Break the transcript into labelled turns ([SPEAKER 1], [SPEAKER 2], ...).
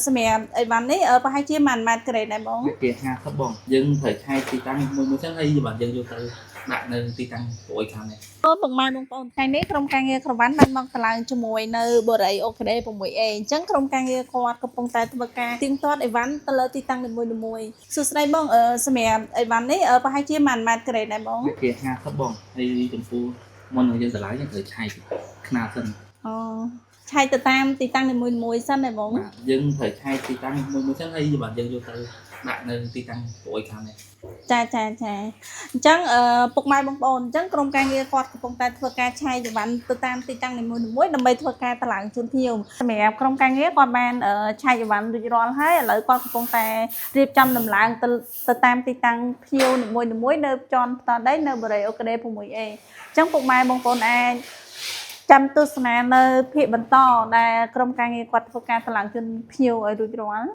[SPEAKER 1] សម្រាប់អីវ៉ាន់នេះប្រហែលជា1ម៉ែត្រក្រេតដែរបង
[SPEAKER 2] ជា50បងយើងត្រូវឆែកទីតាំងមួយចឹងហើយបាទយើងយកទៅដាក់នៅទីតាំងព្រួយខាងនេះ
[SPEAKER 1] ពុកម៉ែបងប្អូនថ្ងៃនេះក្រុមការងារក្រវ៉ាន់បានមកតឡើងជាមួយនៅបូរីអូខេ 6A អញ្ចឹងក្រុមការងារគាត់កំពុងតែធ្វើការទៀងទាត់អីវ៉ាន់ទៅលើទីតាំងនីមួយៗសួស្ដីបងសម្រាប់អីវ៉ាន់នេះប្រហែលជា1ម៉ែត្រក្រេតដែរបង
[SPEAKER 2] ជា50បងហើយចំពោះមុននឹងយើងតម្លៃយើងត្រូវឆែកខ្នាតសិន
[SPEAKER 1] ឆែកទៅតាមទីតាំងនីមួយៗសិនដែរបង
[SPEAKER 2] យើងត្រូវឆែកទីតាំងមួយចឹងហើយបាទយើងយកទៅដាក់នៅទីតាំងព្រួយខាងនេះ
[SPEAKER 1] ចាអញ្ចឹងពុកម៉ែបងប្អូនអញ្ចឹងក្រុមការងារគាត់កំពុងតែធ្វើការឆែកអីវ៉ាន់ទៅតាមទីតាំងនីមួយៗដើម្បីធ្វើការតឡើងជូនភ្ញៀវសម្រាប់ក្រុមការងារគាត់បានឆែកអីវ៉ាន់រួចរាល់ហើយឥឡូវគាត់កំពុងតែរៀបចំដំឡើងទៅតាមទីតាំងភ្ញៀវនីមួយៗនៅជាន់ផ្ទាល់ដីនៅបូរីអូខេ 6A អញ្ចឹងពុកម៉ែបងប្អូនអាចចាំទស្សនានៅភាគបន្តដែលក្រុមការងារគាត់ធ្វើការតឡើងជូនភ្ញៀវឲ្យរួចរាល់